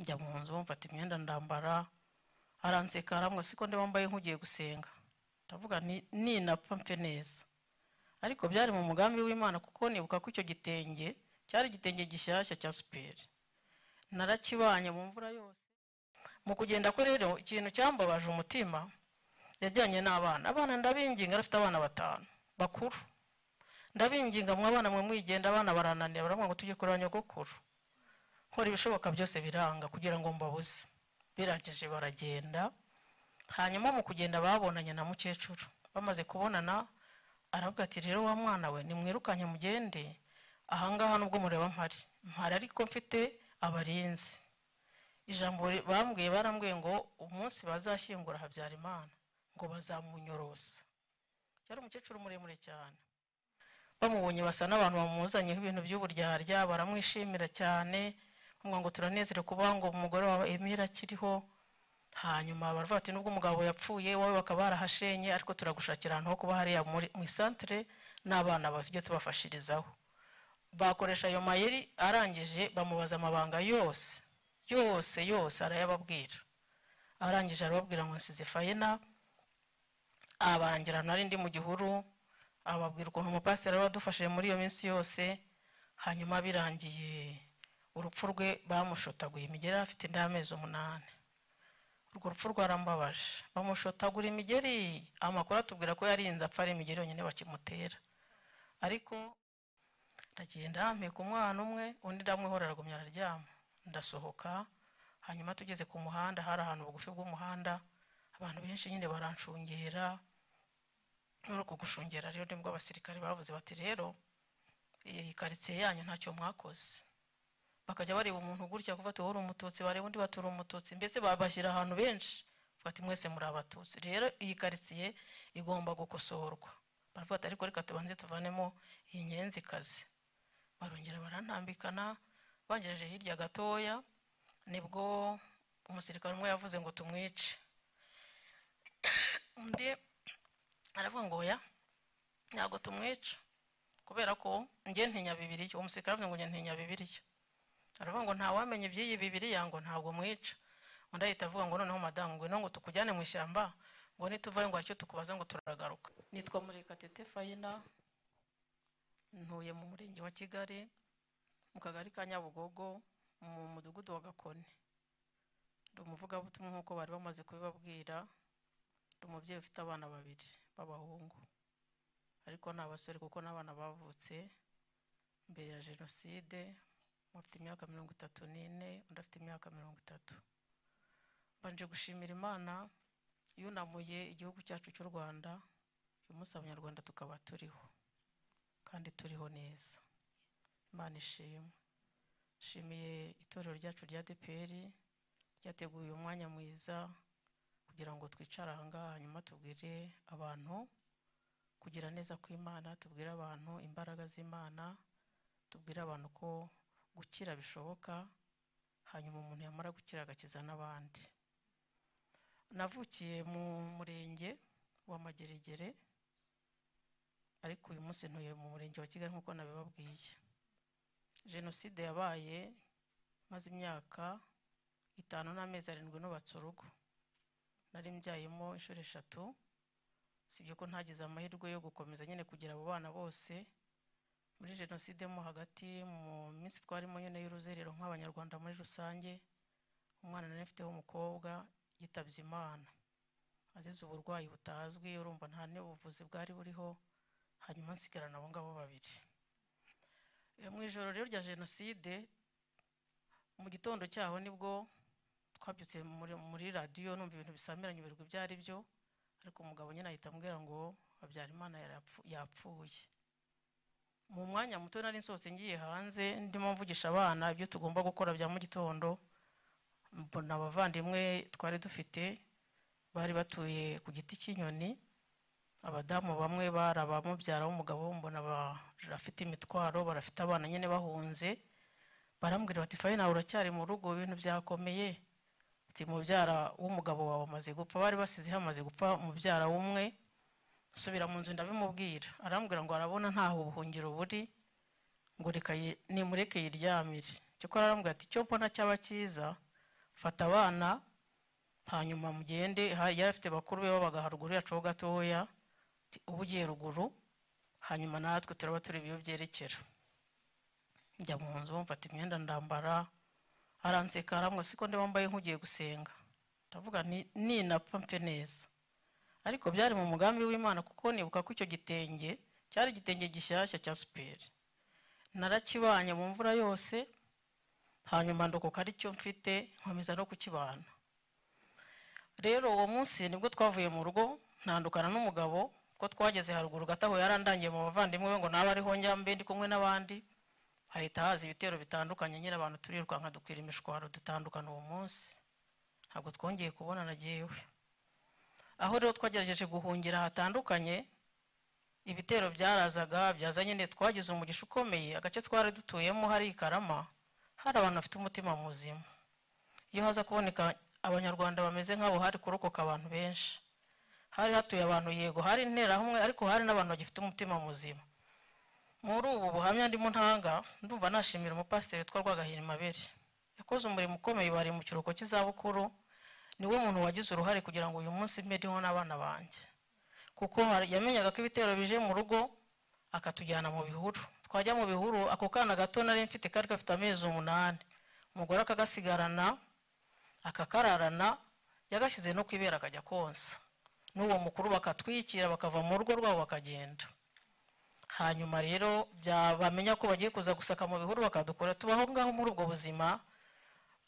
njya mu nzu mfata imyenda ndambara, aranseka aramwe siko ndi wambaye nk'ugiye gusenga. Ndavuga ni napfa mfe neza. Ariko byari mu mugambi w'Imana kuko nibuka ko icyo gitenge cyari igitenge gishyashya cya superi. Narakibanye mu mvura yose. Mu kugenda ko rero ikintu cyambabaje umutima yajyanye n'abana. Abana ndabinginga, afite abana 5 bakuru. Ndabinginga mwe abana mwe mwigenda, abana barananiye baramwe ngo tujye kuranya nyogokuru. Nkora ibishoboka byose biranga kugira ngo mbabuze. Birageje baragenda. Hanyuma mu kugenda babonanye na mukecuru. Bamaze kubonana aravuga ati rero wa mwana we nimwirukanye mugende, ahangaha nubwo mureba mpari ariko mfite abarinzi. Ijambo bambwiye barambwiye ngo umunsi bazashyingura Habyarimana ngo bazamunyorosa. Cyari umukecuru muremure cyane. Bamubonye basa n'abantu bamuzanye ibintu by'uburyarya, baramwishimira cyane, ngo turanezerewe kuba ngo umugore wa Emira kiriho. Hanyuma baravuga ati nubwo umugabo yapfuye wowe bakaba barahashenye, ariko turagushakira ahantu ho kuba hariya mu centre n'abana bafite tubafashirizaho. Bakoresha ayo mayeri, arangije bamubaza amabanga yose arayababwira. Arangije arababwira ngo nsize Fayina, abangira nari ndi mu gihuru, ababwira ukuntu umupasiteri wadufashije muri iyo minsi yose. Hanyuma birangiye urupfu rwe bamushotaguye imigeri, afite indamezi 8. Urwo rupfu rwarambabaje. Bamushotagura imigeri, amakuru atubwira ko yarinze apfa ari imigeri yonyine bakimutera. Ariko ndagenda mpeka umwana umwe, undi ndamwihora aragumya araryama. Ndasohoka, hanyuma tugeze ku muhanda, hari ahantu bugufi bw'umuhanda, abantu benshi nyine baranshungera. Muri uko gushungera rero nibwo abasirikare bavuze bati rero iyi karitsiye yanyu ntacyo mwakoze. Bakajya bareba umuntu gutya kuva ati wowe uri umututsi, bareba undi batura umututsi, mbese babashyira ahantu benshi bati mwese muri abatutsi. Rero iyi karitsiye igomba gukosorwa. Baravuga ati ariko reka tubanze tuvanemo iyi nyenzikazi. Barongera barantambikana, bangejeje hirya gatoya, nibwo umusirikare umwe yavuze ngo tumwice. Undi aravuga ngo oya ntago tumwica kubera ko nge ntinya Bibiliya. Uwo musirikare avuga ngo nge ntinya Bibiliya. Aravuga ngo nta wamenye by'iyi Bibiliya ngo ntabwo mwica. Undi ahita avuga ngo noneho madamu ngo tukujyane mu ishyamba ngo nituvayo ngo acyo tukubaza ngo turagaruka. Nitwa Murekatete Fayina, ntuye mu murenge wa Kigali mu kagari ka Nyabugogo mu mudugudu wa Gakoni. Ndi umuvugabutumwa nk'uko bari bamaze kubibabwira. Ndi umubyeyi ufite abana 2 b'abahungu, ariko n'abasore kuko n'abana bavutse mbere ya jenoside. Mufite imyaka 34, undi afite imyaka 30. Banje gushimira Imana yunamuye igihugu cyacu cy'u Rwanda, uyu munsi Abanyarwanda tukaba turiho kandi turiho neza. Imana ishimwe. Shimiye itorero ryacu rya ADEPR ryateguye umwanya mwiza kugira ngo twicara ahangaha, hanyuma tubwire abantu kugira neza kw'Imana, tubwire abantu imbaraga z'Imana, tubwire abantu ko gukira bishoboka, hanyuma umuntu yamara gukira agakiza n'abandi. Navukiye mu murenge wa Mageregere, ariko uyu munsi ntuye mu murenge wa Kigali nk'uko nabibabwiye. Jenoside yabaye maze imyaka 5 n'amezi 7 nubatse urugo. Nari mbyayemo inshuro 3, sibyo ko ntagize amahirwe yo gukomeza nyine kugira abo bana bose. Muri jenoside mo hagati mu minsi twarimo nyine y'uruzerero nk'Abanyarwanda muri rusange, umwana nari mfiteho umukobwa yitabye Imana azize uburwayi butazwi, urumva nta n'ubuvuzi bwari buriho. Hanyuma nsigarana abo ngabo 2. Mu ijoro rero rya jenoside, mu gitondo cyaho nibwo twabyutse muri radio numva ibintu bisamiranye ibirwa byari byo, ariko umugabo nyine ahita ambwira ngo Habyarimana yapfuye. Mu mwanya muto nari nsohotse ngiye hanze ndimo mvugisha abana ibyo tugomba gukora bya mu gitondo, mbona abavandimwe twari dufite bari batuye ku giti cy'inyoni. Abadamu bamwe barabamubyara w'umugabo, mbona barafite imitwaro, barafite abana nyine bahunze. Barambwira bati Fayina uracyari mu rugo, ibintu byakomeye. Ati mubyara w'umugabo wawe amaze gupfa. Bari basize hamaze gupfa mubyara w'umwe. Subira mu nzu ndabimubwira. Arambwira ngo arabona ntaho ubuhungiro buri, ngo reka nimureke yiryamire. Cyo ko arambwira ati cyo mbona cyaba cyiza fata abana hanyuma mugende. Yari afite bakuru be babaga haruguru yacu ho gatoya, ubu ugiye ruguru, hanyuma natwe turaba turi ibiyo byerekera. Njya mu nzu mfata imyenda ndambara, aranseka aramwe siko ndi wambaye nk'ugiye gusenga. Ndavuga ninapfa mpe neza. Ariko byari mu mugambi w'Imana, kuko nibuka ko icyo gitenge cyari igitenge gishyashya cya superi. Narakibanye mu mvura yose, hanyuma ndokoka ari cyo mfite, nkomeza no kukibana. Rero uwo munsi nibwo twavuye mu rugo, ntandukana n'umugabo ko twageze haruguru gataho yarandangiye mu bavandimwe we ngo nabe ariho njyambe ndi kumwe n'abandi. Hahita haza ibitero bitandukanye, nyine abantu turirukanka dukwira imishwaro dutandukana uwo munsi. Ntabwo twongeye kubona nagiyewe. Aho rero twagerageje guhungira hatandukanye, ibitero byarazaga byazanye ne twagize umugisha ukomeye. Agace twari dutuyemo hari Karama, hari abantu bafite umutima muzima. Iyo haza kuboneka abanyarwanda bameze nk'abo, hari kurokoka abantu benshi. Hari hatuye abantu yego, hari interahamwe, ariko hari n'abantu bagifite umutima muzima. Muri ubu buhamya ndimo ntanga, ndumva nashimira umupasiteri witwa Rwagahira Mabere. Yakoze umurimo ukomeye, bari mu kiruhuko cy'izabukuru. Niwe muntu wagize uruhare kugira ngo uyu munsi mbeho n'abana banjye, kuko yamenyaga ko ibitero bije mu rugo akatujyana mu bihuru. Twajya mu bihuru, ako kana gato nari mfite kari gafite amezi 8, umugore akagasigarana akakararana, yagashyize no kwibera akajya konsa. N'uwo mukuru bakatwikira bakava mu rugo rwabo bakagenda. Hanyuma rero bamenya ko bagiye kuza gusaka mu bihuru bakadukora, tubaho ngaho muri ubwo buzima.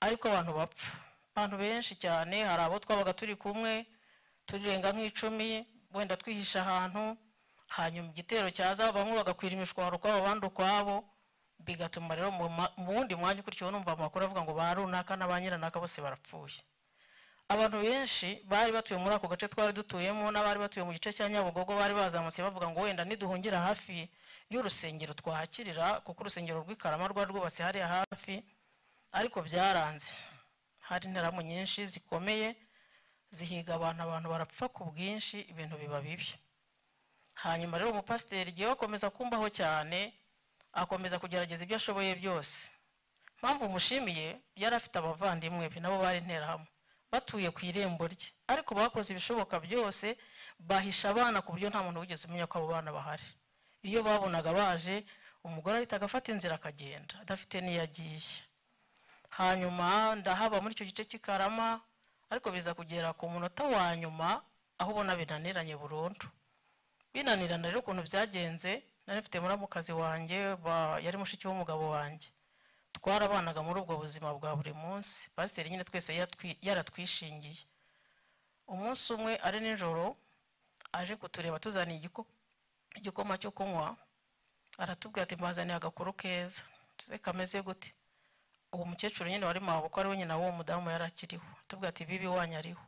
Ariko abantu bapfa, abantu benshi cyane. Hari abo twabaga turi kumwe turirenga nk'icumi, wenda twihisha ahantu, hanyuma igitero cyaza bamwe bagakwira imishwaro kwabo abandi ukwabo, bigatuma rero mu wundi mwanya ukurikiyeho numva amakuru avuga ngo barunaka n'abanyiranaka bose barapfuye. Abantu benshi bari batuye muri ako gace twari dutuyemo, n'abari batuye mu gice cya Nyabugogo bari bazamutse bavuga ngo wenda niduhungira hafi y'urusengero twahakirira, kuko urusengero rw'Ikarama rwari rwubatse hariya hafi. Ariko byaranze, hari interahamwe nyinshi zikomeye zihiga abantu barapfa ku bwinshi, ibintu biba bibi. Hanyuma rero umupasiteri giye akomeza kumbaho cyane, akomeza kugerageza ibyo ashoboye byose. Mpamvu mushimiye, yari afite abavandimwe be nabo bari interahamwe batuye ku irembo rye, ariko bakoze ibishoboka byose bahisha abana ku buryo nta muntu wigeze umenya ko abo bana bahari. Iyo babonaga baje, umugore ahita agafata inzira akagenda adafite n'iyagiye. Hanyuma ndahaba muri icyo gice cy'Ikarama, ariko biza kugera ku munota wa nyuma aho ubona binaniranye burundu. Binanirana rero ukuntu byagenze, nari mfite muramukazi wanjye yari mushiki w'umugabo wanjye. Twarabanaga muri ubwo buzima bwa buri munsi. Pasiteri nyine twese yaratwishingiye. Umunsi umwe ari nijoro aje kutureba tuzaniye igikoma cyo kunywa, aratubwira ati mbazaniye agakuru keza. Tuze kameze gute? Uwo mukecuru nyine wari maboko ari we nyina w'uwo mudamu yarakiriho. Atubwira ati bibi wanyariho.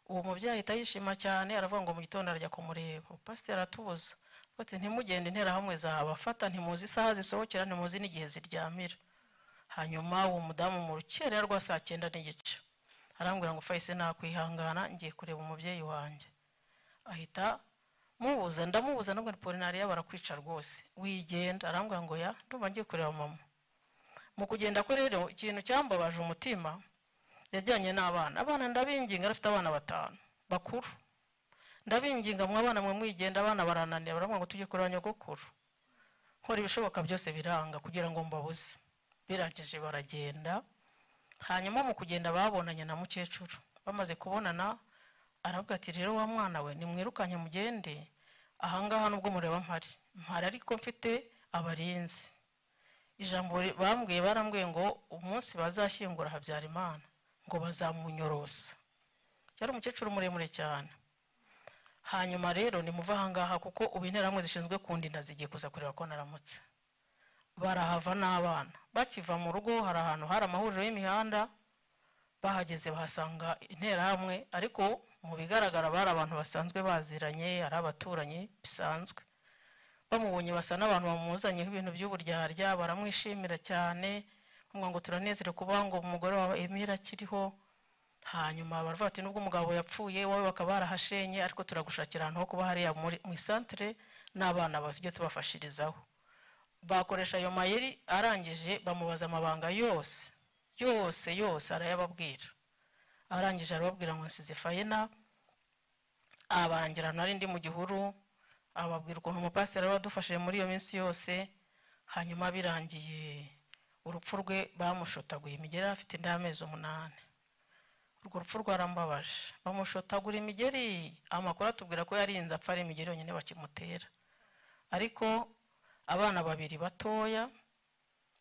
Uwo mubyeyi ahita yishima cyane, aravuga ngo mu gitondo arajya kumureba. Pasiteri aratubuza ati ntimugende interahamwe zabafata, ntimuzi isaha zisohokera, ntimuzi n'igihe ziryamira. Hanyuma uwo mudamu mu rukerera rwa 9:30 arambwira ngo Fayise nakwihangana ngiye kureba umubyeyi wanjye. Ahita mubuza, ndamubuza nabwo Polinariya barakwica rwose, wigenda. Arambwira ngo ya ndumva ngiye kureba mama. Mu kugenda ko rero ikintu cyambabaje umutima, yajyanye n'abana. Abana ndabinginga, afite abana 5 bakuru. Ndabinginga mwabana mwe mwigenda, abana barananiye, baramwa ngo tujye kureba nyogokuru. Nkora ibishoboka byose biranga kugira ngo mbabuze. Birageje baragenda. Hanyuma mu kugenda babonanye na mukecuru. Bamaze kubonana aravuga ati rero wa mwana we nimwirukanye mugende, ahangaha nubwo mureba mpari ariko mfite abarinzi. Ijambo barambwiye ngo umunsi bazashyingura Habyarimana ngo bazamunyorosa. Yari umukecuru muremure cyane. Hanyuma rero nimuva ahangaha kuko ubu interahamwe zishinzwe kundinda zigiye kuza kureba ko naramutse. Barahava n'abana. Bakiva mu rugo hari ahantu hari amahuriro y'imihanda, bahageze bahasanga interahamwe, ariko mu bigaragara bari abantu basanzwe baziranye, ari abaturanyi bisanzwe. Bamubonye basa n'abantu bamuzanyeho ibintu by'uburyarya, baramwishimira cyane, ngo turanezere kuba ngo umugore wa Emira akiriho. Hanyuma baravuga ati nubwo umugabo yapfuye wowe bakaba barahashenye, ariko turagushakira ahantu ho kuba hariya mu isantere n'abana bafite tubafashirizaho. Bakoresha ayo mayeri, arangije bamubaza amabanga yose arayababwira. arangije arababwira ngo nsize fayina, abarangira nari ndi mu gihuru, ababwira ukuntu umupasiteri wadufashije muri iyo minsi yose. Hanyuma birangiye urupfu rwe bamushotaguye imigeri afite inda y'amezi 8. Urwo rupfu rwarambabaje, bamushotagura imigeri, amakuru atubwira ko yarinze apfa ari imigeri yonyine bakimutera. Ariko abana 2 batoya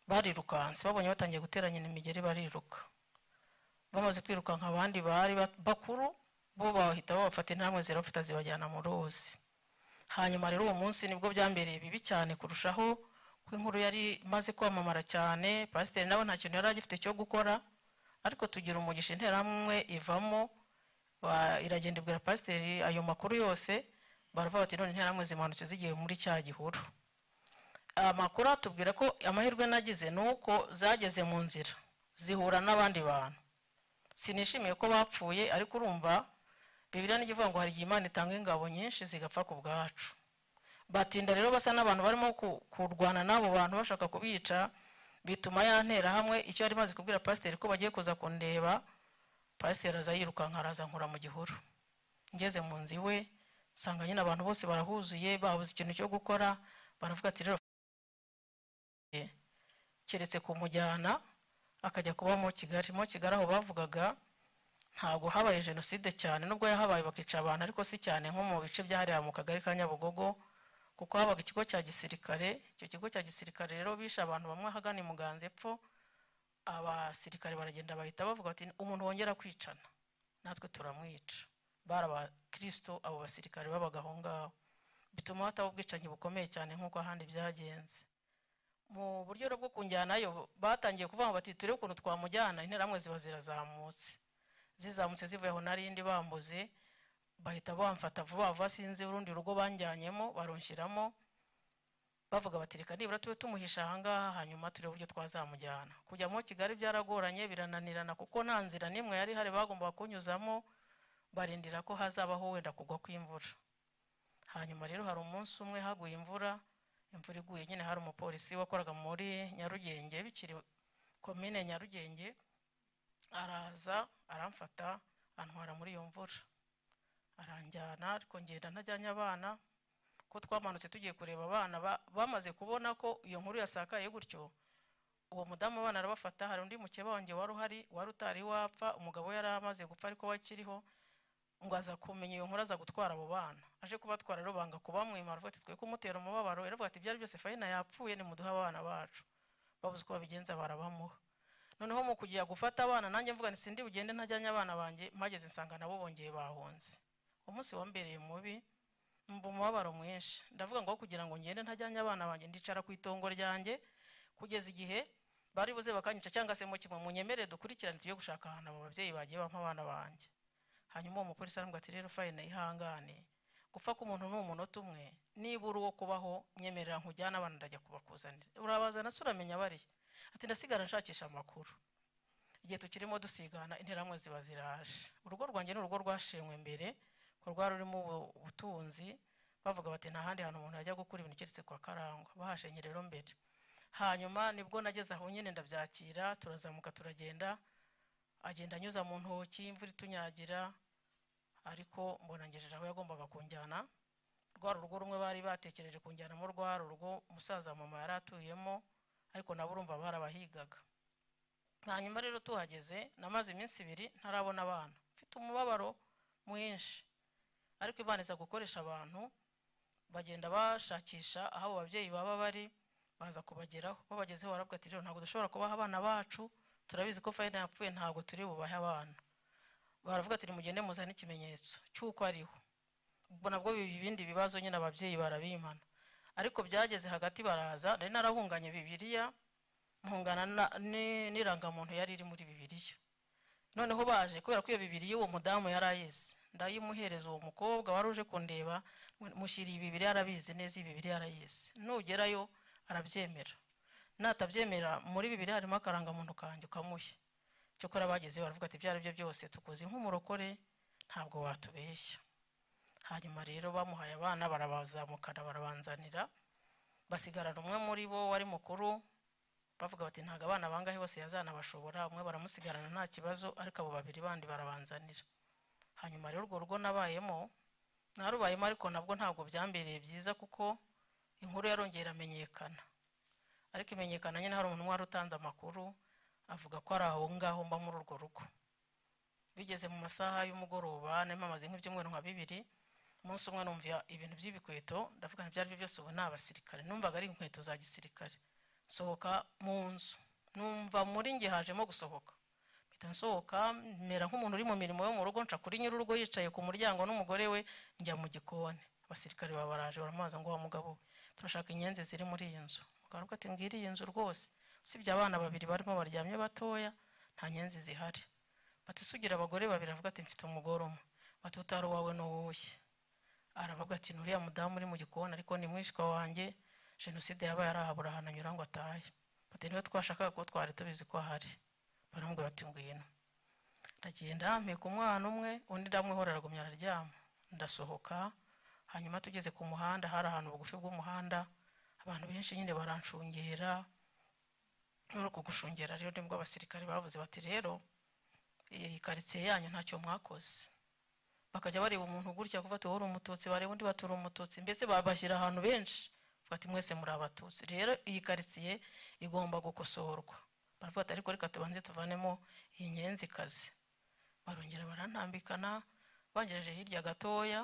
barirukanse, babonye batangiye guteranya imigeri bariruka. Bamaze kwirukanka abandi bari bakuru bo bahita babafata intambwe zirafata zibajyana mu ruzi. Hanyuma rero uwo munsi nibwo byambereye bibi cyane kurushaho, ko inkuru yari maze kwamamara cyane. Pasiteri nawe nta kintu yari agifite cyo gukora, ariko tugira umugisha interamwe ivamo, iragenda ibwira pasiteri ayo makuru yose. Baravuga bati none interamwe zimanutse zigiye muri cya gihuru. Amakuru atubwira ko amahirwe nagize nuko zageze mu nzira zihura n'abandi bantu. Sinishimiye ko bapfuye, ariko urumva Bibiliya n'igivuga ngo hari igihe Imana itanga ingabo nyinshi zigapfa ku bwacu. Batinda rero basa n'abantu barimo kurwana n'abo bantu bashaka kubica, bituma yantera hamwe. Icyo yari maze kubwira pasiteri ko bagiye kuza kundeba, pasiteri aza yirukanka araza nkura mu gihuru. Ngeze mu nzu iwe nsanga nyine abantu bose barahuzuye, babuze ikintu cyo gukora. Baravuga ati rero keretse kumujyana akajya kuba mu Kigali. Mu Kigali aho bavugaga ntabwo habaye jenoside cyane, nubwo yahabaye bakica abantu, ariko si cyane nko mu bice byahariya mu kagari ka Nyabugogo, kuko habaga ikigo cya gisirikare. Icyo kigo cya gisirikare rero bishe abantu bamwe ahagana i Muganza epfo. Abasirikare baragenda bahita bavuga ati umuntu wongera kwicana natwe turamwica. Bari abakristo abo basirikare babaga aho ngaho, bituma hataba ubwicanyi bukomeye cyane nk'uko ahandi byagenze. Mu buryo bwo kunjyanayo batangiye kuvuga bati turebe ukuntu twamujyana. Interamwe ziba zirazamutse, zizamutse zivuye aho narindi bambuze, bahita bamfata vuba vuba, sinzi urundi rugo banjyanyemo baronshyiramo. Bavuga bati reka nibura tube tumuhisha ahangaha, hanyuma turebe uburyo twazamujyana. Kujya mu Kigali byaragoranye, birananirana, kuko nta nzira nimwe yari hari bagomba kunyuzamo. Barindira ko hazabaho wenda kugwa kw'imvura. Hanyuma rero hari umunsi umwe haguye imvura iguye nyine, hari umupolisi wakoraga muri Nyarugenge, bikiri komine Nyarugenge, araza aramfata antwara muri iyo mvura, aranjyana. Ariko ngenda ntajyanye abana, ko twamanutse tugiye kureba abana. Bamaze kubona ko iyo nkuru yasakaye gutyo, uwo mudamu abana arabafata. Hari undi mukeba wanjye wari uhari, wari utari wapfa, umugabo yari amaze gupfa ariko wakiriho, ngo aza kumenya iyo nkuru aza gutwara abo bana. Aje kubatwara rero banga kubamwima, aravuga ati twe kumutera umubabaro. Aravuga ati byari byose Fayina yapfuye, ni muduha abana bacu. Babuze uko babigenza barabamuha. Noneho mu kugiye gufata abana, nanjye mvuga nti sindi bugende ntajyanye abana banjye. Mageze nsanga nabo bongeye bahunze. Umunsi wambereye mubi, mba umubabaro mwinshi. Ndavuga ngo kugira ngo ngende ntajyanye abana banjye, ndicara ku itongo ryanjye kugeza igihe bari buze bakanyica, cyangwa se mu kimwe munyemere dukurikirane tuye gushaka ahantu abo babyeyi bagiye bampa abana banjye. Hanyuma uwo mupolisi arambwira ati rero Fayina ihangane, gupfa k'umuntu ni umunota umwe, nibura uwo kubaho nyemerera nkujyana abana ndajya kubakuzanira. Urabazana se uramenya bari? Ati ndasigara nshakisha amakuru. Igihe tukirimo dusigana, interamwe ziba ziraje. Urugo rwanjye ni urugo rwashenywe mbere, ko rwari rurimo ubutunzi. Bavuga bati nta handi hantu umuntu yajya gukura ibintu keretse kwa Karangwa. Bahashenye rero mbere. Hanyuma nibwo nageze aho nyine ndabyakira, turazamuka turagenda. Agenda anyuza mu ntoki, imvura itunyagira, ariko mbona ngejeje aho yagombaga kunjyana. Rwa rugo rumwe bari batekereje kunjyanamo, rwa rugo umusaza mama yari atuyemo, ariko nabo urumva barabahigaga. Hanyuma rero tuhageze, namaze iminsi 2 ntarabona abana, mfite umubabaro mwinshi. Ariko Imana iza gukoresha abantu, bagenda bashakisha aho ababyeyi baba bari, baza kubageraho. Babagezeho baravuga ati rero ntabwo dushobora kubaha abana bacu, turabizi ko Fayina yapfuye, ntabwo turi bubahe abana. Baravuga ati mugende muzane ikimenyetso cy'uko ariho. Ubwo nabwo ibindi bibazo nyine ababyeyi barabimana. Ariko byageze hagati baraza, nari narahunganye Bibiliya, mpungana n'irangamuntu yari iri muri Bibiliya. Noneho baje kubera ko iyo Bibiliya uwo mudamu yarayize, ndayimuhereza uwo mukobwa wari uje kundeba, mushyiriye Bibiliya, arabizi neza Bibiliya arayize. Nugerayo arabyemera, natabyemera muri Bibiliya harimo akarangamuntu kanjye ukamuhe. Cyokora bageze baravuga ati byari byo byose tukuzi nk'umurokore, ntabwo watubeshya. Hanyuma rero bamuhaye abana, barabazamukana barabanzanira, basigarana umwe muri bo wari mukuru, bavuga bati ntago abana bangahe bose yazanabashobora, umwe baramusigarana nta kibazo, ariko abo babiri bandi barabanzanira. Hanyuma rero urwo rugo nabayemo narubayemo, ariko nabwo ntabwo byambereye byiza kuko inkuru yarongeye iramenyekana. Ariko imenyekana nyine hari umuntu wari utanze amakuru avuga ko ari aho ngaho mba muri urwo rugo. Bigeze mu masaha y'umugoroba nari mamaze nk'ibyumweru nka 2, umunsi umwe numva ibintu by'ibikweto, ndavuga nti byari byose ubu ni abasirikare, numvaga ari inkweto za gisirikare. Sohoka mu nzu, numva muri nge hajemo gusohoka, mpita nsohoka mera nk'umuntu uri mu mirimo yo mu rugo, nca kuri nyir'urugo yicaye ku muryango n'umugore we, njya mu gikoni. Abasirikare babaraje baramubaza ngo wa mugabo, turashaka inyenzi ziri muri iyi nzu. Umugabo ati ngiri iyi nzu rwose, usibye abana 2 barimo baryamye batoya, nta nyenzi zihari. Bati sugira abagore 2, avuga ati mfite umugore umwe. Bati utari wawe no wowe. Aravuga ati nuriya mudamu uri mu gikoni, ariko ni mwishwa wanjye, jenoside yabaye arahabura hananyura ngo atahe. Bati niwe twashakaga ko twari tubizi ko ahari. Baramubwira ati ngwino. Ndagenda mpeka umwana umwe, undi ndamwihora aragumya araryama. Ndasohoka, hanyuma tugeze ku muhanda, hari ahantu bugufi bw'umuhanda, abantu benshi nyine baranshungera. Muri uko gushungera rero nibwo abasirikare bavuze bati rero iyi karitsiye yanyu ntacyo mwakoze. Bakajya bareba umuntu gutya kuva ati wowe uri umututsi, bareba undi batura umututsi, mbese babashyira ahantu benshi bati mwese muri abatutsi. Rero iyi karitsiye igomba gukosorwa. Baravuga ati ariko reka tubanze tuvanemo iyi nyenzikazi. Barongera barantambikana, bangejeje hirya gatoya,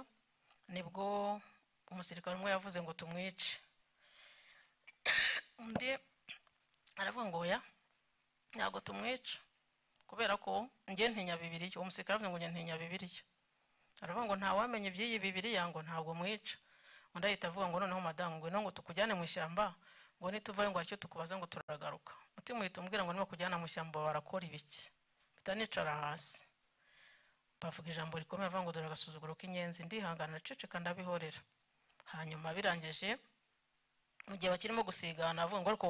nibwo umusirikare umwe yavuze ngo tumwice. Undi aravuga ngo oya ntabwo tumwica, kubera ko nge ntinya Bibiliya. Uwo musirikare avuga ngo nge ntinya Bibiliya. Aravuga ngo nta wamenye iby'iyi Bibiliya ngo ntabwo mwica. Undi ahita avuga ngo noneho madamu ngwino ngo tukujyane mu ishyamba, ngo nituvayo ngo icyo tukubaza ngo turagaruka. Mutima uhita umbwira ngo nimo kujyana mu ishyamba barakora ibiki. Mpita nicara hasi, bavuga ijambo rikomeye, bavuga ngo dore agasuzuguro k'inyenzi. Ndihangana ceceka ndabihorera. Hanyuma birangije, mu gihe bakirimo gusigana avuga ngo ariko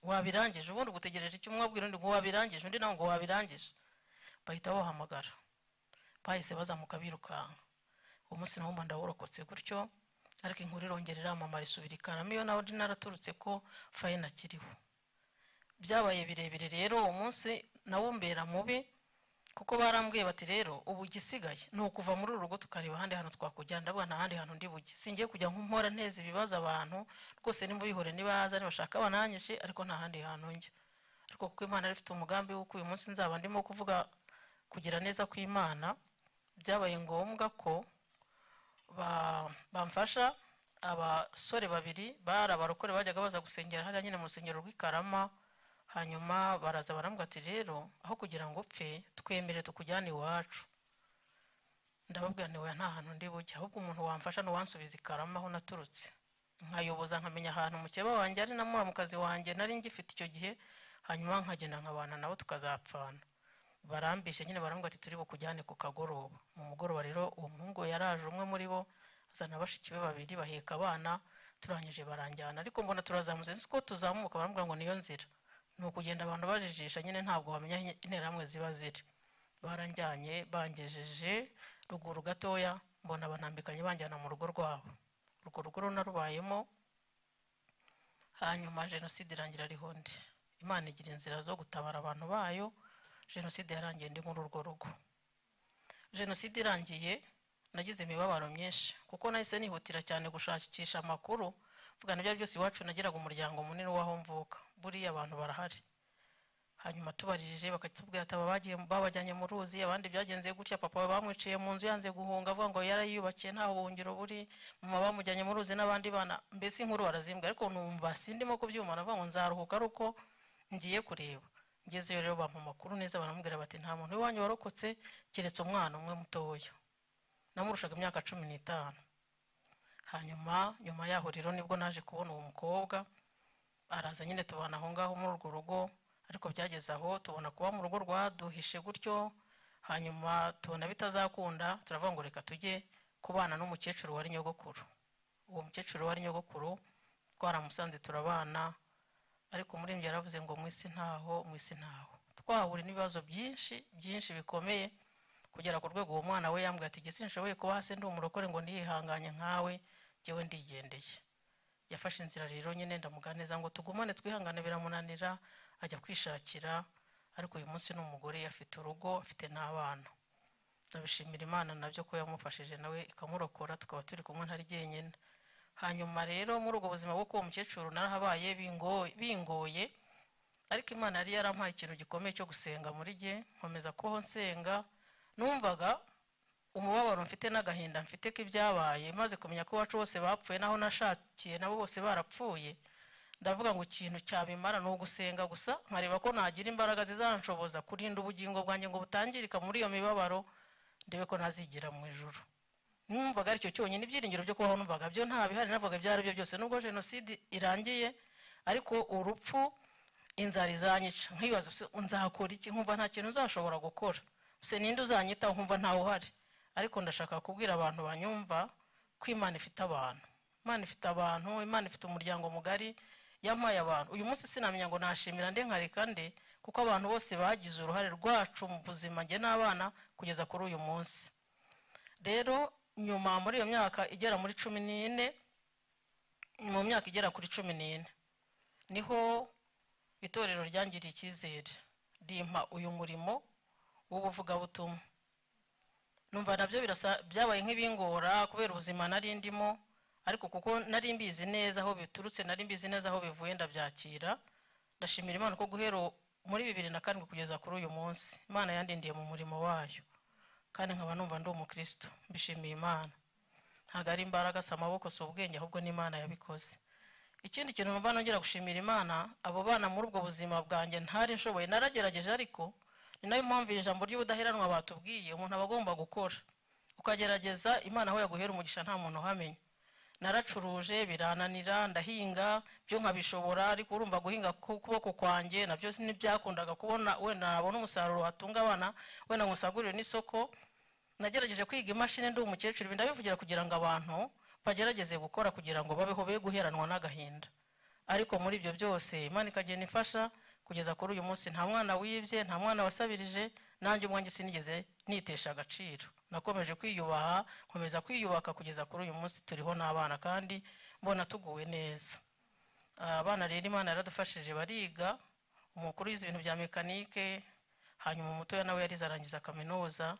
wabirangije ubundi gutegereje icyo umwe abwira undi ngo wabirangije, undi nawe ngo wabirangije. Bahita bahamagara, bahise bazamuka birukanka. Uwo munsi nawo mba ndawurokotse gutyo, ariko inkuru irongera iramamara isubira ikarama iyo nawe naraturutse ko fayina akiriho. Byabaye birebire rero uwo munsi nawo mbera mubi, kuko barambwiye bati rero ubu igisigaye ni ukuva muri uru rugo tukareba ahandi hantu twakujyana. Ndavuga nta handi hantu ndi bujye, singiye kujya nk'umpora nteza ibibazo abantu rwose, nimba bihore nibaza nibashaka bananyishe, ariko nta handi hantu njya. Ariko kuko Imana yari ifite umugambi w'uko uyu munsi nzaba ndimo kuvuga kugira neza kw'Imana, byabaye ngombwa ko bamfasha. Abasore 2 bari abarokore bajyaga baza gusengera hariya nyine mu rusengero rw'ikarama. Hanyuma baraza barambwira ati rero aho kugira ngo upfe twemere tukujyane iwacu. Ndababwira nti oya nta hantu ndi bujye, ahubwo umuntu wamfasha n'uwansubiza ikarama aho naturutse, nkayoboza nkamenya ahantu mukeba wanjye ari na muramukazi wanjye nari ngifite icyo gihe, hanyuma nkagenda nkabana nabo tukazapfana. Barambishe nyine barambwira ati turi bukujyane ku kagoroba. Mu mugoroba rero uwo muhungu yaraje, umwe muri bo azana bashiki be 2 baheka abana, turangije baranjyana. Ariko mbona turazamutse, siko tuzamuka barambwira ngo niyo nzira, ni ukugenda abantu bajijisha nyine ntabwo bamenya interahamwe ziba ziri. Baranjyanye bangejeje ruguru gatoya, mbona banambikanye banjyana mu rugo rwabo. Urwo rugo narubayemo, hanyuma jenoside irangira ariho ndi. Imana igira inzira zo gutabara abantu bayo. Jenoside yarangiye ndi muri urwo rugo. Jenoside irangiye nagize imibabaro myinshi, kuko nahise nihutira cyane gushakisha amakuru. Vuga nabyo byose iwacu nagiraga umuryango munini waho mvuka, buriya abantu barahari. Hanyuma tubarijije bakatubwira ati babajyanye mu ruzi, abandi byagenze gutya, papa bamwiciye mu nzu yanze guhunga, avuga ngo yarayubakiye nta buhungiro buri, mama bamujyanye mu ruzi n'abandi bana. Mbese inkuru barazimbwa, ariko numva sindimo kubyuma, navuga ngo nzaruhuka aruko ngiye kureba. Ngezeyo rero bampa amakuru neza, baramubwira bati nta muntu w'iwanyu warokotse keretse umwana umwe mutoya, namurushaga imyaka 15. Hanyuma nyuma yaho rero nibwo naje kubona uwo mukobwa, araza nyine tubana aho ngaho muri urwo rugo. Ariko byageze aho tubona kuba mu rugo rwaduhishe gutyo, hanyuma tubona bitazakunda, turavuga ngo reka tujye kubana n'umukecuru wari nyogokuru. Uwo mukecuru wari nyogokuru twaramusanze turabana, ariko muri njye yaravuze ngo mwisi ntaho twahura n'ibibazo byinshi bikomeye, kugera ku rwego uwo mwana we yambwiye ati gese nshoboye kuba hasi ndi umurokore ngo ndihanganye nkawe, jyewe ndigendeye. yafashe inzira rero nyine ndamuganiriza ngo tugumane twihangane, biramunanira ajya kwishakira, ariko uyu munsi ni umugore, afite urugo, afite n'abana. Ndabishimira Imana nabyo ko yamufashije nawe ikamurokora, tukaba turi kumwe ntari jyenyine. Hanyuma rero muri ubwo buzima bwo kuba umukecuru narahabaye bingoye, ariko Imana yari yarampaye ikintu gikomeye cyo gusenga muri jye, nkomeza kubaho nsenga. Numvaga umubabaro mfite n'agahinda mfite k'ibyabaye, maze kumenya ko iwacu bose bapfuye naho nashakiye nabo bose barapfuye. Ndavuga ngo ikintu cyabimara ni ugusenga gusa, nkareba ko nagira imbaraga zizanshoboza kurinda ubugingo bwanjye ngo butangirika muri iyo mibabaro, ndebe ko nazigira mu ijuru. Numvaga aricyo cyonyine, ibyiringiro byo kubaho numvaga byo nta bihari, navuga byari byo byose. Nubwo jenoside irangiye, ariko urupfu, inzara izanyica, nkibaza nzakora iki, nkumva nta kintu nzashobora gukora, se ninde uzanyitaho, nkumva ntawe uhari. Ariko ndashaka kubwira abantu banyumva ko Imana ifite abantu, Imana ifite abantu, Imana ifite umuryango mugari yampaye abantu. Uyu munsi sinamenya ngo nashimira nde nkareka nde, kuko abantu bose bagize uruhare rwacu mu buzima njye n'abana kugeza kuri uyu munsi. Rero nyuma muri iyo myaka igera muri 14, mu myaka igera kuri 14 niho itorero ryangiriye icyizere, rimpa uyu murimo w'ubuvugabutumwa. Numva nabyo byabaye nk'ibingora kubera ubuzima nari ndimo, ariko kuko nari mbizi neza aho biturutse, nari mbizi neza aho bivuye, ndabyakira. Ndashimira Imana ko guhera muri 2007 kugeza kuri uyu munsi Imana yandindiye mu murimo wayo, kandi nkaba numva ndi umukristo. Mbishimiye Imana, ntago ari imbaraga si amaboko si ubwenge, ahubwo ni Imana yabikoze. Ikindi kintu numva nongera gushimira Imana, abo bana muri ubwo buzima bwanjye ntari nshoboye, naragerageje, ariko ni nayo mpamvu ijambo ry'ubudaheranwa batubwiye umuntu aba agomba gukora, ukagerageza. Imana aho yaguhera umugisha nta muntu uhamenya. Naracuruje birananira, ndahinga byo nkabishobora, ariko urumva guhinga kuboko kwanjye nabyo ntibyakundaga kubona wenda nabona umusaruro watunga abana, wenda ngusagurire n'isoko. Nagerageje kwiga imashini ndi umukecuru, ndabivugira kugira ngo abantu bagerageze gukora kugira ngo babeho be guheranwa n'agahinda. Ariko muri ibyo byose Imana ikagenda ifasha kugeza kuri uyu munsi. Nta mwana wibye, nta mwana wasabirije, nanjye umwanjye sinigeze nitesha agaciro. Nakomeje kwiyubaha, nkomeza kwiyubaka kugeza kuri uyu munsi turiho n'abana, kandi mbona tuguwe neza. Abana rero Imana yaradufashije bariga, umukuru yize ibintu bya mekanike, hanyuma umutoya nawe yarize arangiza kaminuza.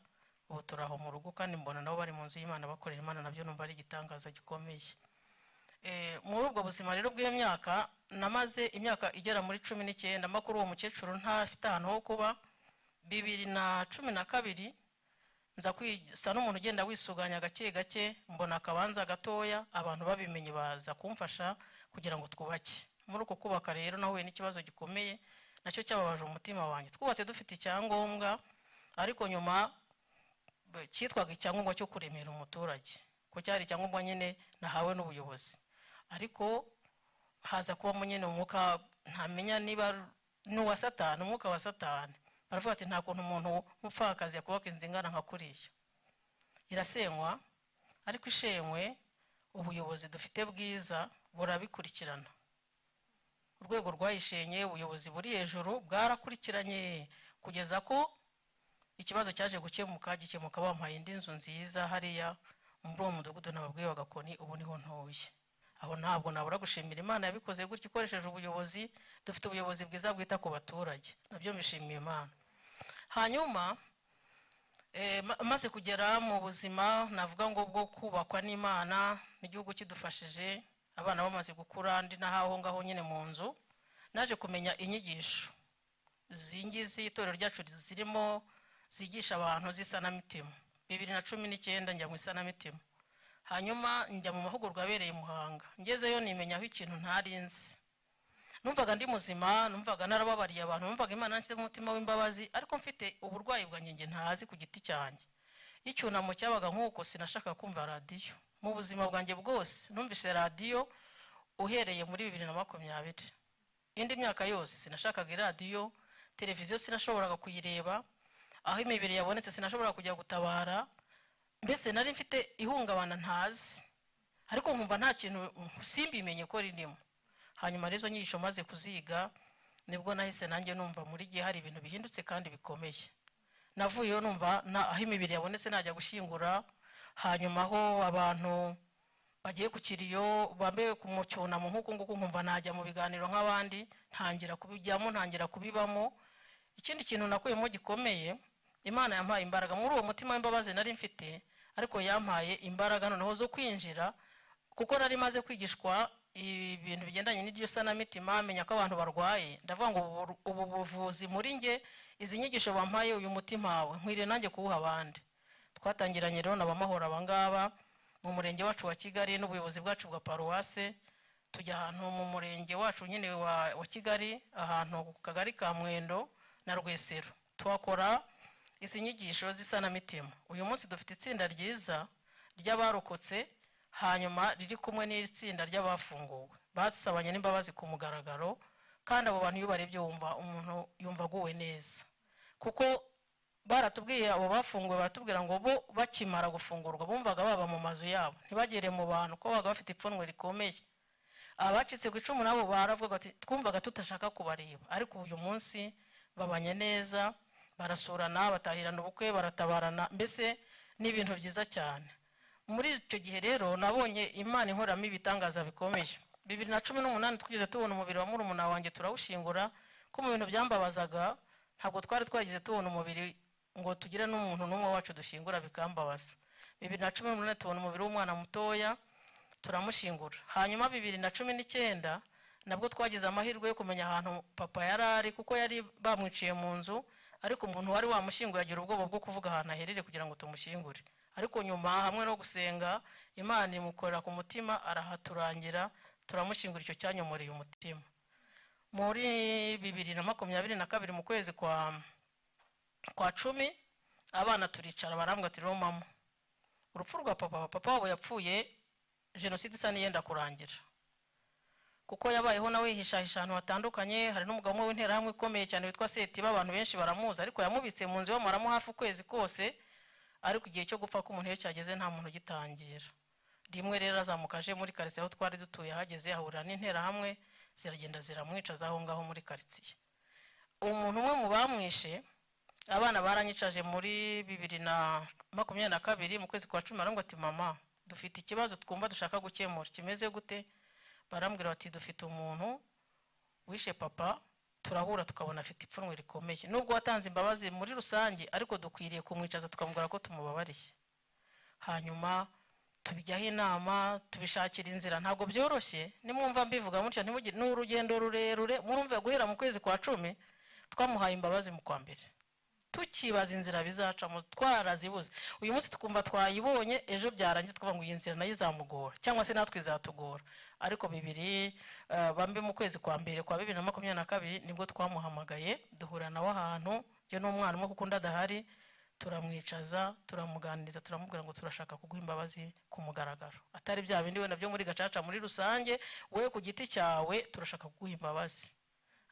Ubu turaho mu rugo, kandi mbona nabo bari mu nzu y'Imana bakorera Imana, nabyo numva ari igitangaza gikomeye. Muri ubwo buzima rero bw'iyo myaka, namaze imyaka igera muri 19 makuru uwo mukecuru ntafite ahantu ho kuba. 2012 nza kwisa n'umuntu ugenda wisuganya gake gake, mbona akabanza gatoya, abantu babimenye baza kumfasha kugira ngo twubake. Muri uko kubaka rero nahuye n'ikibazo gikomeye, nacyo cyababaje umutima wanjye. Twubatse dufite icyangombwa, ariko nyuma cyitwaga icyangombwa cyo kuremera umuturage, ko cyari icyangombwa nyine nahawe n'ubuyobozi. Ariko haza kuba nyine umwuka ntamenya niba n'uwa Satani, umwuka wa Satani. Baravuga ati nta kuntu umuntu mupfakazi yakubaka inzu ingana nka kuriya. Irasenywa, ariko ishenywe ubuyobozi dufite bwiza burabikurikirana. Urwego rwayishenye, ubuyobozi buri hejuru bwarakurikiranye kugeza ko ikibazo cyaje gikemuka, bampaye indi nzu nziza hariya muri uwo mudugudu nababwiye wa Gakoni. Ubu niho ntuye. Aho ntabwo nabura gushimira Imana yabikoze gutyo ikoresheje ubuyobozi. Dufite ubuyobozi bwiza bwita ku baturage, nabyo mbishimiye Imana. Hanyuma maze kugera mu buzima navuga ngo bwo kubakwa n'Imana, n'igihugu kidufashije, abana bamaze gukura, ndi nahaho ngaho nyine mu nzu, naje kumenya inyigisho zingizi itorero ryacu zirimo zigisha abantu z'isanamitima. 2019 njya mu isanamitima, hanyuma njya mu mahugurwa abereye Muhanga. Ngezeyo nimenyaho ikintu ntari nzi. Numvaga ndi muzima, numvaga narababariye abantu, numvaga Imana nshyize mu mutima w'imbabazi, ariko mfite uburwayi bwanjye ntazi ku giti cyanjye. Icyunamo cyabaga nk'uko sinashaka kumva radiyo. Mu buzima bwanjye bwose numvise radiyo uhereye muri 2020. Indi myaka yose sinashakaga radiyo, televiziyo sinashoboraga kuyireba, aho imibiri yabonetse sinashobora kujya gutabara. Mbese nari mfite ihungabana ntazi, ariko nkumva nta kintu simbimenye ko ririmo. Hanyuma rezo nyisho maze kuziga, nibwo nahise nanjye numva muri gihe hari ibintu bihindutse kandi bikomeye. Navuyeyo numva aho imibiri yabonetse najya gushingura, hanyuma aho abantu bagiye ku kiriyo bambe kumucyunamo nk'uko nguko nkumva najya mu biganiro nk'abandi ntangira kubijyamo ntangira kubibamo. Ikindi kintu nakuyemo gikomeye, Imana yampaye imbaraga muri uwo mutima w'imbabazi nari mfite, ariko yampaye imbaraga noneho zo kwinjira, kuko nari maze kwigishwa ibintu bigendanye n'iryo sanamitima, amenya ko abantu barwaye. Ndavuga ngo ubu buvuzi muri nge, izi nyigisho bampaye uyu mutima wawe nkwiriye nanjye kuwuha abandi. Twatangiranye rero n'abamahoro abangaba mu murenge wacu wa Kigali n'ubuyobozi bwacu bwa paruwase, tujya ahantu mu murenge wacu nyine wa Kigali, ahantu ku kagari ka Mwendo na Rwesero, twakora izi nyigisho z'isanamitima. Uyu munsi dufite itsinda ryiza ry'abarokotse, hanyuma riri kumwe n'itsinda ry'abafunguwe basabanye n'imbabazi ku mugaragaro. Kandi abo bantu iyo barebye wumva umuntu yumva aguwe neza, kuko baratubwiye abo bafunguwe, baratubwira ngo bo bakimara gufungurwa bumvaga baba mu mazu yabo, ntibagere mu bantu ko baga bafite ipfunwe rikomeye. Abacitse ku icumu nabo baravuga ati twumvaga tutashaka kubareba, ariko uyu munsi babanye neza, barasurana, batahirana ubukwe, baratabarana, mbese n'ibintu byiza cyane. Muri icyo gihe rero nabonye Imana inkoramo ibitangaza bikomeye. 2018 twigeze tubona umubiri wa murumuna wanjye turawushingura, ko mu bintu byambabazaga ntabwo twari twagize tubona umubiri ngo tugire n'umuntu n'umwe wacu dushingura, bikambabaza. 2018 tubona umubiri w'umwana mutoya turamushingura. Hanyuma 2019 nabwo twagize amahirwe yo kumenya ahantu papa yarari, kuko yari bamwiciye mu nzu, ariko umuntu wari wamushinguye agira ubwoba bwo kuvuga ahantu aherere kugira ngo tumushingure. Ariko nyuma hamwe no gusenga Imana imukorera ku mutima, arahaturangira, turamushingura. Icyo cyanyomoreye umutima. Muri 2022 mu kwezi kwa 10 abana turicara barambwa ati rero mama, urupfu rwa papa wabo yapfuye jenoside isa niyenda kurangira, kuko yabayeho nawe yihishahisha ahantu hatandukanye. Hari n'umugabo umwe w'interahamwe ikomeye cyane witwa Setiba, abantu benshi baramuzi, ariko yamubitse mu nzu bamaramu hafi ukwezi kose, ariko igihe cyo gupfa ko umuntu iyo cyageze nta muntu ugitangira. Rimwe rero azamukaje muri quartier aho twari dutuye, hageze ahurira n'interahamwe, ziragenda ziramwica zaho ngaho muri quartier. Umuntu umwe mu bamwishe, abana baranyicaje muri 2022 mu kwezi kwa 10, barambwira ati mama, dufite ikibazo twumva dushaka gukemura, kimeze gute? Barambwira bati dufite umuntu wishe papa, turahura tukabona afite ipfunwe rikomeye, nubwo watanze imbabazi muri rusange, ariko dukwiriye kumwicaza tukamubwira ko tumubabariye. Hanyuma tubijyaho inama, tubishakira inzira. Ntabwo byoroshye, nimwumva mbivuga mutya ntimugire n'urugendo rurerure. Murumve guhera mu kwezi kwa 10 twamuhaye imbabazi mu kwa mbere, tukibaza inzira bizacamo, twarazibuze. Uyu munsi tukumva twayibonye, ejo byarangiye tukavuga ngo iyi nzira nayo izamugora, cyangwa se natwe izatugora. Ariko bambe mu kwezi kwa mbere kwa 2022 nibwo twamuhamagaye, duhura nawe ahantu, je n'umwana umwe kuko ndadahari, turamwicaza, turamuganiriza, turamubwira ngo turashaka kuguha imbabazi ku mugaragaro, atari bya bindi we nabyo muri gacaca muri rusange, we ku giti cyawe turashaka kuguha imbabazi.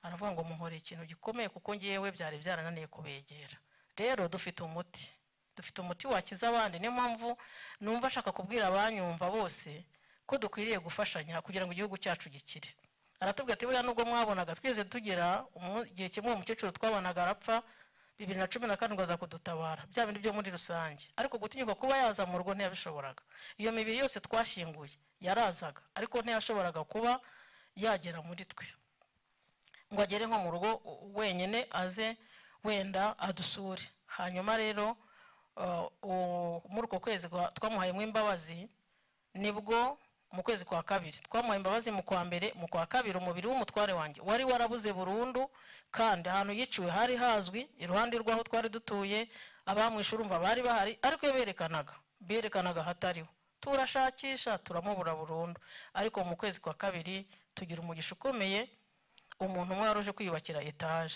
Aravuga ngo muhoreye ikintu gikomeye, kuko ngiyewe byari byarananiye kubegera. Rero dufite umuti wakiza abandi. Niyo mpamvu numva ashaka kubwira abanyumva bose ko dukwiriye gufashanya kugira ngo igihugu cyacu gikire. Aratubwira ati buriya nubwo mwabonaga tweze tugira igihe kimwe umukecuru twabanaga arapfa, 2014 aza kudutabara, bya bindi byo muri rusange, ariko gutinyuka kuba yaza mu rugo ntiyabishoboraga. Iyo mibiri yose twashyinguye yarazaga, ariko ntiyashoboraga kuba yagera muri twe ngo agere nko mu rugo wenyine aze wenda adusure. Hanyuma rero muri uko kwezi twamuhayemo imbabazi, nibwo mu kwezi kwa 2 twamuhaye imbabazi. Mu kwa mbere, mu kwa 2 umubiri w'umutware wanjye wari warabuze burundu, kandi ahantu yiciwe hari hazwi, iruhande rwaho twari dutuye. Abamwishe urumva bari bahari, ariko berekanaga hatariho. Turashakisha turamubura burundu. Ariko mu kwezi kwa 2 tugira umugisha ukomeye, umuntu umwe waroje kwiyubakira etage,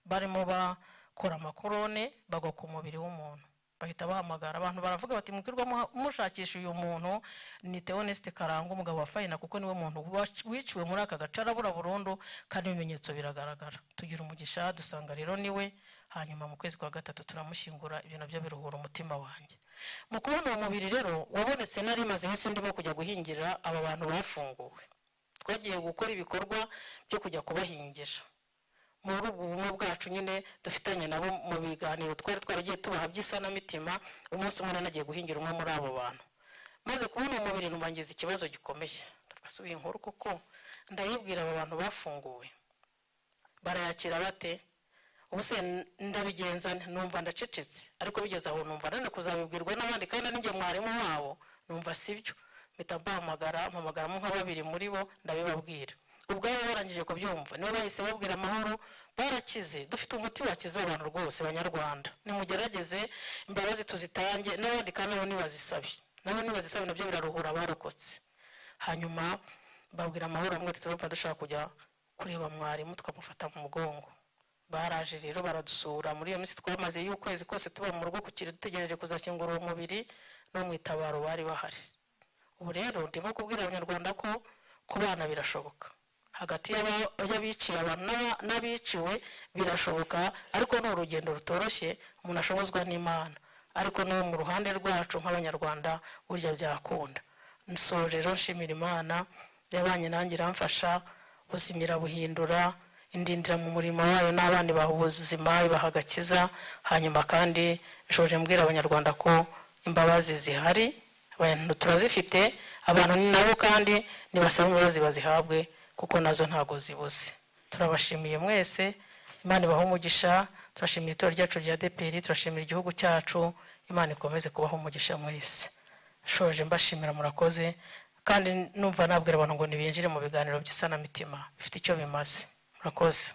barimo bakora amakorone bagwa ku mubiri w'umuntu, bahita bahamagara abantu, baravuga bati mukirwa mushakisha uyu muntu ni Theoneste Karangwa, umugabo wa Fayina, kuko niwe muntu wiciwe muri aka gace arabura burundu, kandi ibimenyetso biragaragara. Tugira umugisha dusanga rero niwe. Hanyuma mu kwezi kwa 3 turamushyingura. Ibyo nabyo biruhura umutima wanjye. Mu kubona uwo mubiri rero wabonetse, nari maze hese ndimo kujya guhingira aba bantu bafunguwe. Twagiye gukora ibikorwa byo kujya kubahingisha muri ubu bumwe bwacu nyine dufitanye nabo mu biganiro twari twaragiye tubaha by'isanamitima. Umunsi umwe nagiye guhingira umwe muri abo bantu. maze kubona umubiri numbangiza ikibazo gikomeye ndasubiye inkuru kuko ndayibwira aba bantu bafunguwe barayakira bate ubuse ndabigenza numva ndacecetse ariko bigeze aho numva nane kuzabibwirwa n'abandi kandi ninjye mwarimu wabo numva sibyo mpamagara mu nka babiri muri bo ndabibabwira ubwabo barangije kubyumva nibo bahise babwira amahoro barakize dufite umuti wakiza abantu rwose abanyarwanda nimugerageze imbabazi tuzitange n'abandi kandi nabo nibazisabe nabyo biraruhura barokotse hanyuma babwira amahoro amwe tuturumva dushaka kujya kureba mwarimu tukamufata mu mugongo baraje rero baradusura muri iyo minsi twamaze y'ukwezi kose tuba mu rugo kukiri dutegereje kuzakingura uwo mubiri no mwitabaro bari bahari ubu rero ndimo kubwira abanyarwanda ko kubana birashoboka hagati y'abiciye abantu n'abiciwe birashoboka ariko ni urugendo rutoroshye umuntu ashobozwa n'Imana ariko no mu ruhande rwacu nk'abanyarwanda burya byakunda nsoje rero nshimira Imana yabanye nanjye iramfasha buzimira buhindura indindira mu murimo wayo n'abandi baha ubuzima ibaha agakiza hanyuma kandi nshoje mbwira abanyarwanda ko imbabazi zihari abantu turazifite abantu nabo kandi nibasaba imbabazi bazihabwe kuko nazo ntago zibuze turabashimiye mwese Imana ibahe umugisha turashimira itorero ryacu rya ADEPR turashimira igihugu cyacu Imana ikomeze kubaho umugisha mwese shoje mbashimira murakoze kandi numva nabwira abantu ngo nibinjire mu biganiro by'isanamitima bifite icyo bimaze murakoze